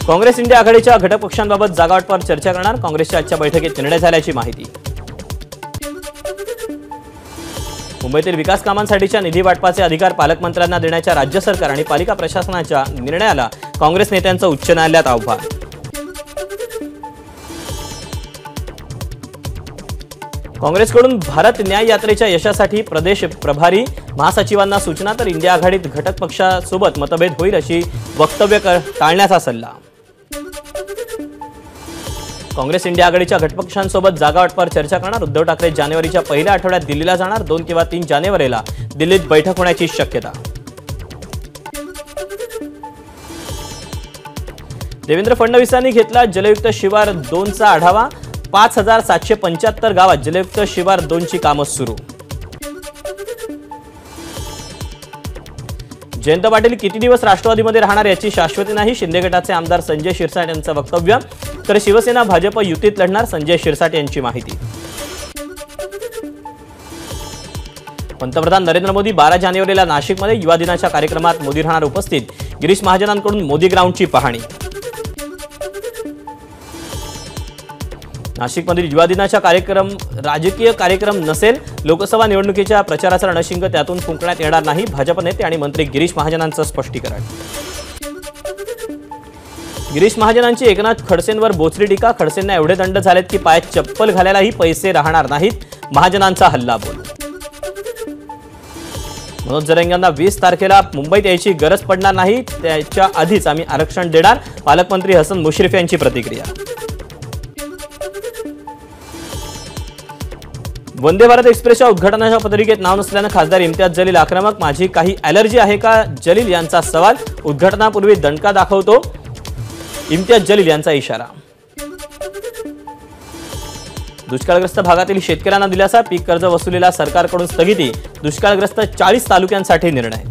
Congress India आघाडीच्या घटक पक्षांबाबत जागावाटपावर चर्चा करणार, काँग्रेसच्या आजच्या बैठकीत निर्णय झाल्याची माहिती. मुंबईतील विकास कामांसाठीच्या निधी वाटपाचे अधिकार पालकमंत्र्यांना देण्याच्या राज्य सरकार आणि पालिका प्रशासनाच्या निर्णयाला काँग्रेस नेत्यांचं उच्च न्यायालयात आव्हान. काँग्रेसकडून भारत न्याय यात्रेच्या यशासाठी प्रदेश प्रभारी महासचिवांना सूचना, तर इंडिया आघाडीत घटक पक्षासोबत मतभेद होईल अशी वक्तव्य टाळण्याचा सल्ला. काँग्रेस इंडिया आघाडीच्या घटकपक्षांसोबत जागावाटपावर चर्चा करणार, उद्धव ठाकरे जानेवारीच्या पहिल्या आठवड्यात दिल्लीला जाणार, 2 किंवा 3 जानेवारीला दिल्लीत बैठक होण्याची शक्यता. देवेंद्र फडणवीसांनी घेतला जलयुक्त शिवार 2चा आढावा, 5775 गावात जलयुक्त शिवार 2ची कामं सुरू. जयंत पाटील किती दिवस राष्ट्रवादीमध्ये राहणार याची शाश्वती नाही, शिंदे गटाचे आमदार संजय शिरसाट यांचं वक्तव्य, तर शिवसेना भाजप युतीत लढणार, संजय शिरसाट यांची माहिती. पंतप्रधान नरेंद्र मोदी 12 जानेवारीला नाशिकमध्ये युवा दिनाच्या कार्यक्रमात मोदी राहणार उपस्थित, गिरीश महाजनांकडून मोदी ग्राउंडची पाहणी. नाशिकमधील युवा दिनाचा कार्यक्रम राजकीय कार्यक्रम नसेल, लोकसभा निवडणुकीच्या प्रचाराचा रणशिंग त्यातून फुंकण्यात येणार नाही, भाजप नेते आणि मंत्री गिरीश महाजनांचं स्पष्टीकरण. गिरीश महाजनांची एकनाथ खडसेंवर बोचरी टीका, खडसेंना एवढे दंड झालेत की पायात चप्पल घालायलाही पैसे राहणार नाहीत, महाजनांचा हल्लाबोल. मनोज जरंगेंना 20 तारखेला मुंबईत यायची गरज पडणार नाही, त्याच्या आधीच आम्ही आरक्षण देणार, पालकमंत्री हसन मुश्रीफ यांची प्रतिक्रिया. वंदे भारत एक्सप्रेसच्या उद्घाटनाच्या पत्रिकेत नाव नसल्यानं खासदार इम्तियाज जलील आक्रमक, माझी काही ॲलर्जी आहे का, जलील यांचा सवाल, उद्घाटनापूर्वी दणका दाखवतो, इम्तियाज जलील यांचा इशारा. दुष्काळग्रस्त भागातील शेतकऱ्यांना दिलासा, पीक कर्ज वसुलीला सरकारकडून स्थगिती, दुष्काळग्रस्त 40 तालुक्यांसाठी निर्णय.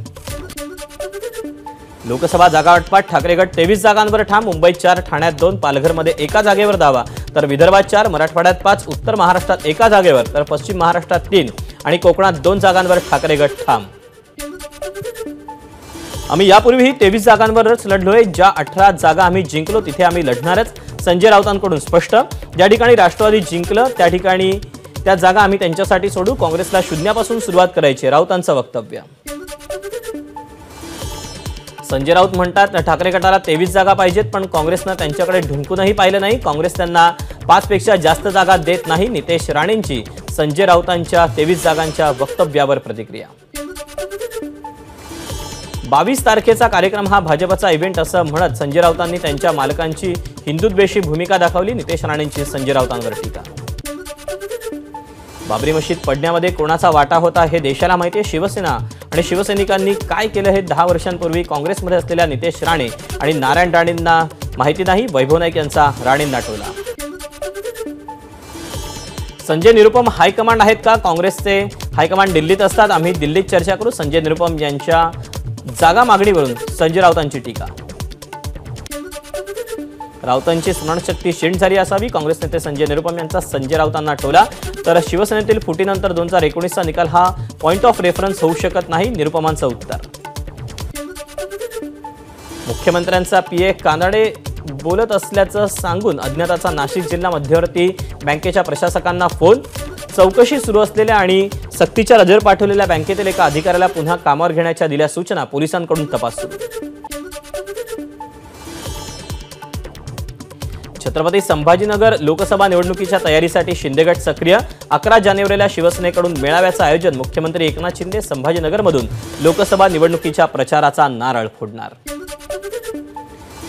लोकसभा जागावाटपात ठाकरे गट 23 जागांवर ठाम, मुंबईत 4, ठाण्यात 2, पालघरमध्ये एका जागेवर दावा, तर विदर्भात 4, मराठवाड्यात 5, उत्तर महाराष्ट्रात एका जागेवर, तर पश्चिम महाराष्ट्रात 3 आणि कोकणात 2 जागांवर ठाकरे गट ठाम. आम्ही यापूर्वीही 23 जागांवरच लढलोय, ज्या 18 जागा आम्ही जिंकलो तिथे आम्ही लढणारच, संजय राऊतांकडून स्पष्ट. ज्या ठिकाणी राष्ट्रवादी जिंकलं त्या ठिकाणी त्या जागा आम्ही त्यांच्यासाठी सोडू, काँग्रेसला शून्यापासून सुरुवात करायची, राऊतांचं वक्तव्य. संजय राऊत म्हणतात ठाकरे गटाला 23 जागा पाहिजेत, पण काँग्रेसनं त्यांच्याकडे ढुंकूनही पाहिलं नाही, काँग्रेस त्यांना 5 पेक्षा जास्त जागा देत नाही, नितेश राणेंची संजय राऊतांच्या 23 जागांच्या वक्तव्यावर प्रतिक्रिया. 22 तारखेचा कार्यक्रम हा भाजपचा इव्हेंट असं म्हणत संजय राऊतांनी त्यांच्या मालकांची हिंदुद्वेषी भूमिका दाखवली, नितेश राणेंची संजय राऊतांवर टीका. बाबरी मशीद पडण्यामध्ये कोणाचा वाटा होता हे देशाला माहिती आहे, शिवसेना आणि शिवसैनिकांनी काय केलं हे 10 वर्षांपूर्वी काँग्रेसमध्ये असलेल्या नितेश राणे आणि नारायण राणेंना माहिती नाही, वैभव नाईक यांचा राणेंना टोला. संजय निरुपम हायकमांड आहेत का, काँग्रेसचे हायकमांड दिल्लीत असतात, आम्ही दिल्लीत चर्चा करू, संजय निरुपम यांच्या जागा मागणीवरून संजय राऊतांची टीका. राऊतांची स्मरणशक्ती क्षीण झाली असावी, काँग्रेस नेते संजय निरुपम यांचा संजय राऊतांना टोला, तर शिवसेनेतील फुटीनंतर 2019चा निकाल हा पॉइंट ऑफ रेफरन्स होऊ शकत नाही, निरुपमांचं उत्तर. मुख्यमंत्र्यांचा पीए कानडे बोलत असल्याचं सांगून अज्ञाताचा नाशिक जिल्हा मध्यवर्ती बँकेच्या प्रशासकांना फोन, चौकशी सुरू असलेल्या आणि सक्तीच्या रजेवर पाठवलेल्या बँकेतील एका अधिकाऱ्याला पुन्हा कामावर घेण्याच्या दिल्या सूचना, पोलिसांकडून तपास सुरू. छत्रपती संभाजीनगर लोकसभा निवडणुकीच्या तयारीसाठी शिंदे गट सक्रिय, 11 जानेवारीला शिवसेनेकडून मेळाव्याचं आयोजन, मुख्यमंत्री एकनाथ शिंदे संभाजीनगरमधून लोकसभा निवडणुकीच्या प्रचाराचा नारळ फोडणार.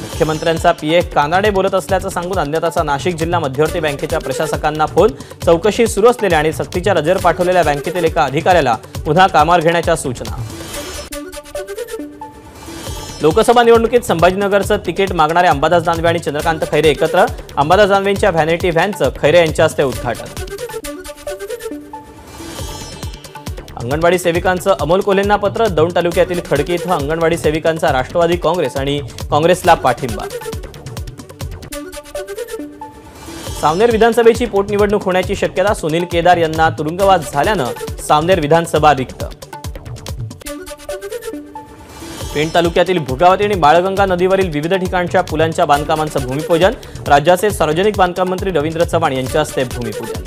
मुख्यमंत्र्यांचा पीए कानडे बोलत असल्याचं सांगून अज्ञाताचा नाशिक जिल्हा मध्यवर्ती बँकेच्या प्रशासकांना फोन, चौकशी सुरू असलेल्या आणि सक्तीच्या रजेवर पाठवलेल्या बँकेतील एका अधिकाऱ्याला पुन्हा कामावर घेण्याच्या सूचना. लोकसभा निवडणुकीत संभाजीनगरचं तिकीट मागणारे अंबादास दानवे आणि चंद्रकांत खैरे एकत्र, अंबादास दानवेंच्या व्हॅनिटी व्हॅनचं खैरे यांच्या हस्ते उद्घाटन. अंगणवाडी सेविकांचं अमोल कोल्हेंना पत्र, दौंड तालुक्यातील खडकी इथं अंगणवाडी सेविकांचा राष्ट्रवादी काँग्रेस आणि काँग्रेसला पाठिंबा. सावनेर विधानसभेची पोटनिवडणूक होण्याची शक्यता, सुनील केदार यांना तुरुंगवास झाल्यानं सावनेर विधानसभा रिक्त. पेण तालुक्यातील भुगावती आणि बाळगंगा नदीवरील विविध ठिकाणच्या पुलांच्या बांधकामांचं भूमिपूजन राज्याचे सार्वजनिक बांधकाम मंत्री रवींद्र चव्हाण यांच्या हस्ते भूमिपूजन।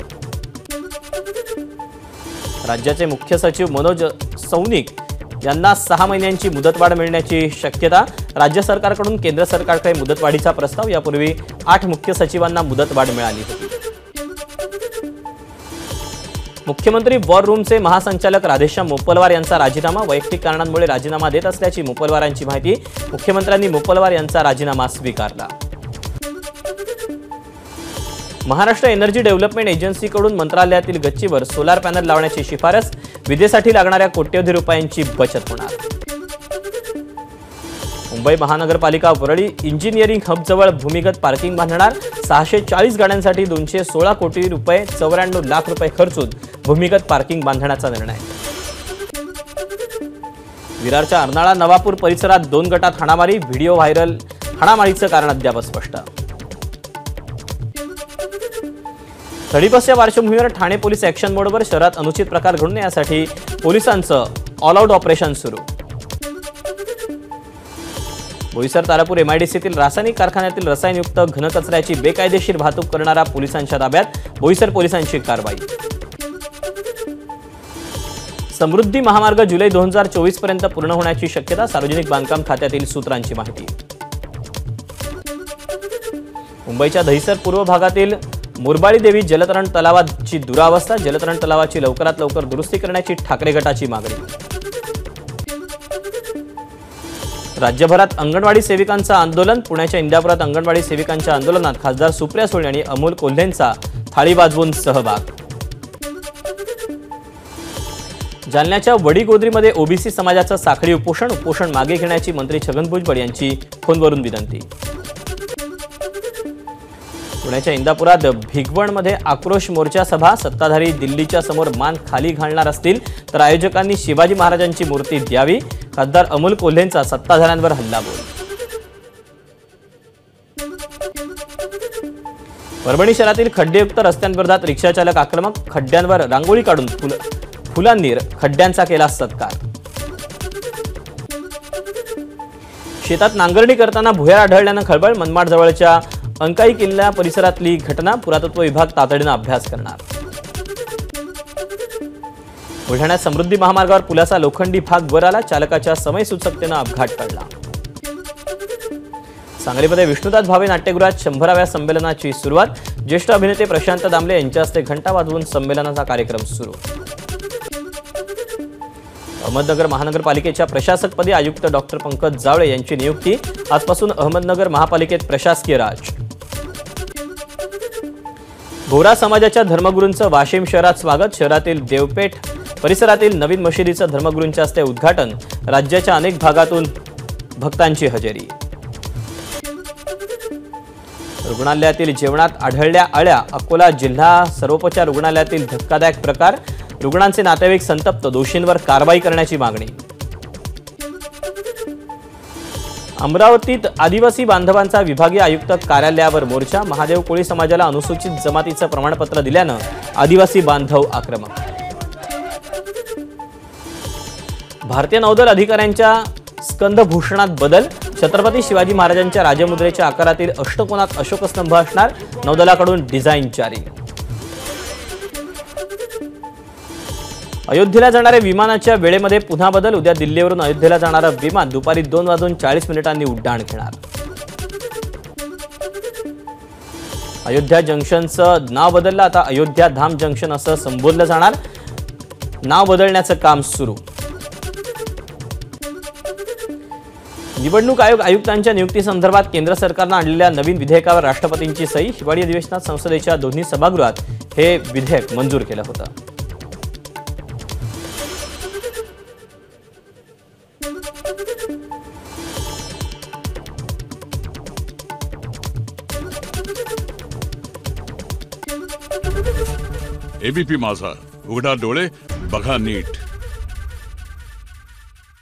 राज्याचे मुख्य सचिव मनोज सौनिक यांना 6 महिन्यांची मुदतवाढ मिळण्याची शक्यता। राज्य सरकारकडून केंद्र सरकारकडे मुदतवाढीचा प्रस्ताव। यापूर्वी 8 मुख्य सचिवांना मुदतवाढ मिळाली होती। मुख्यमंत्री वॉर रूमचे महासंचालक राधेश्याम मोपलवार यांचा राजीनामा। वैयक्तिक कारणांमुळे राजीनामा देत असल्याची मोपलवारांची माहिती। मुख्यमंत्र्यांनी मोपलवार यांचा राजीनामा स्वीकारला। महाराष्ट्र एनर्जी डेव्हलपमेंट एजन्सीकडून मंत्रालयातील गच्चीवर सोलार पॅनल लावण्याची शिफारस। विजेसाठी लागणाऱ्या कोट्यवधी रुपयांची बचत होणार। मुंबई महानगरपालिका वरळी इंजिनिअरिंग हबजवळ भूमिगत पार्किंग बांधणार। 640 गाड्यांसाठी 216 कोटी रुपये 94 लाख रुपये खर्चून भूमिगत पार्किंग बांधण्याचा निर्णय। विरारच्या अर्नाळा नवापूर परिसरात 2 गटात हाणामारी। Video viral. हाणामारीचं कारण अद्याप स्पष्ट। तडीपासच्या पार्श्वभूमीवर ठाणे पोलीस ॲक्शन मोडवर। शहरात अनुचित प्रकार घडू नये यासाठी पोलिसांचं ऑल आउट ऑपरेशन सुरू। बोईसर तारापूर एमआयडीसीतील रासायनिक कारखान्यातील रसायनयुक्त घनकचऱ्याची बेकायदेशीर वाहतूक करणारा पोलिसांच्या ताब्यात। बोईसर पोलिसांची कारवाई। समृद्धी महामार्ग जुलै 2024 पर्यंत पूर्ण होण्याची शक्यता। सार्वजनिक बांधकाम खात्यातील सूत्रांची माहिती। मुंबईच्या दहिसर पूर्व भागातील मुरबाळी देवी जलतरण तलावाची दुरावस्था। जलतरण तलावाची लवकरात लवकर दुरुस्ती करण्याची ठाकरे गटाची मागणी। राज्यभरात अंगणवाडी सेविकांचं आंदोलन। पुण्याच्या इंदापुरात अंगणवाडी सेविकांच्या आंदोलनात खासदार सुप्रिया सुळे आणि अमोल कोल्हेंचा थाळी वाजवून सहभाग। जालन्याच्या वडीगोद्रीमध्ये ओबीसी समाजाचं साखळी उपोषण। उपोषण मागे घेण्याची मंत्री छगन भुजबळ यांची फोनवरून विनंती। पुण्याच्या इंदापुरात भिगवणमध्ये आक्रोश मोर्चा सभा। सत्ताधारी दिल्लीच्या समोर मान खाली घालणार असतील तर आयोजकांनी शिवाजी महाराजांची मूर्ती द्यावी। खासदार अमोल कोल्हेंचा सत्ताधाऱ्यांवर हल्लाबोल। परभणी शहरातील खड्डेयुक्त रस्त्यांविरोधात रिक्षाचालक आक्रमक। खड्ड्यांवर रांगोळी काढून फुलांनी खड्ड्यांचा केला सत्कार। शेतात नांगरणी करताना भुयार आढळल्यानं खळबळ। मनमाड जवळच्या अंकाई किल्ला परिसरातली घटना। पुरातत्व विभाग तातडीनं अभ्यास करणार। बुलढाण्यात समृद्धी महामार्गावर पुलाचा लोखंडी भाग वर आला। चालकाच्या समयसूचकतेनं अपघात टळला। सांगलीमध्ये विष्णुदास भावे नाट्यगृहात 100व्या संमेलनाची सुरुवात। ज्येष्ठ अभिनेते प्रशांत दामले यांच्या हस्ते घंटा वाजवून संमेलनाचा कार्यक्रम सुरू। अहमदनगर महानगरपालिकेच्या प्रशासकपदी आयुक्त डॉक्टर पंकज जावळे यांची नियुक्ती। आजपासून अहमदनगर महापालिकेत प्रशासकीय राज। बोरा समाजाच्या धर्मगुरूंचं वाशिम शहरात स्वागत। शहरातील देवपेठ परिसरातील नवीन मशिदीचं धर्मगुरूंच्या हस्ते उद्घाटन। राज्याच्या अनेक भागातून भक्तांची हजेरी। रुग्णालयातील जेवणात आढळल्या अळ्या। अकोला जिल्हा सर्वोपचार रुग्णालयातील धक्कादायक प्रकार। रुग्णांचे नातेवाईक संतप्त। दोषींवर कारवाई करण्याची मागणी। अमरावतीत आदिवासी बांधवांचा विभागीय आयुक्त कार्यालयावर मोर्चा। महादेव कोळी समाजाला अनुसूचित जमातीचं प्रमाणपत्र दिल्यानं आदिवासी बांधव आक्रमक। भारतीय नौदल अधिकाऱ्यांच्या स्कंदभूषणात बदल। छत्रपती शिवाजी महाराजांच्या राजमुद्रेच्या आकारातील अष्टकोनात अशोकस्तंभ असणार। नौदलाकडून डिझाईन जारी। अयोध्येला जाणाऱ्या विमानाच्या वेळेमध्ये पुन्हा बदल। उद्या दिल्लीवरून अयोध्येला जाणारं विमान दुपारी 2:40 उड्डाण घेणार। अयोध्या जंक्शनचं नाव बदललं। आता अयोध्या धाम जंक्शन असं संबोधलं जाणार। नाव बदलण्याचं काम सुरू। निवडणूक आयोग आयुक्तांच्या नियुक्तीसंदर्भात केंद्र सरकारनं आणलेल्या नवीन विधेयकावर राष्ट्रपतींची सही। हिवाळी अधिवेशनात संसदेच्या दोन्ही सभागृहात हे विधेयक मंजूर केलं होतं। एबीपी माझा, उघडा डोळे बघा नीट।